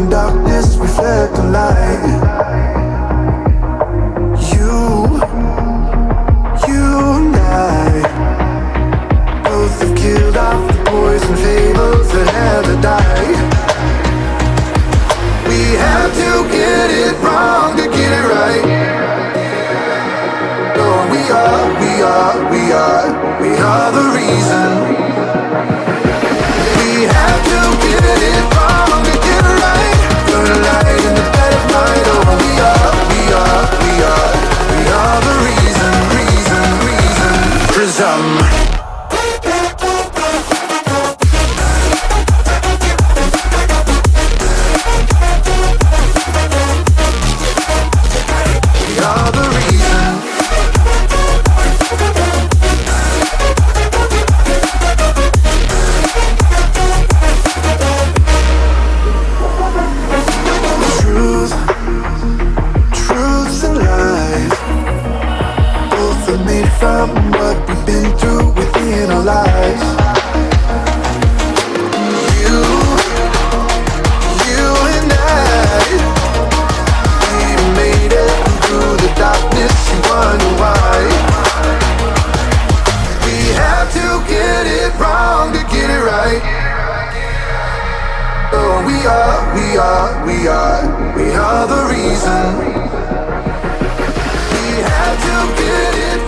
Darkness reflect the light. You and I both have killed off the poison fables that had to die. We have to get it wrong to get it right. Oh, we are the reason. We have to get it wrong to get it right. Burn a light in the bed of night. Oh, we are the reason. Prism. From what we've been through within our lives. You and I, we made it through the darkness. You wonder why. We have to get it wrong to get it right. Oh, we are the reason. We have to get it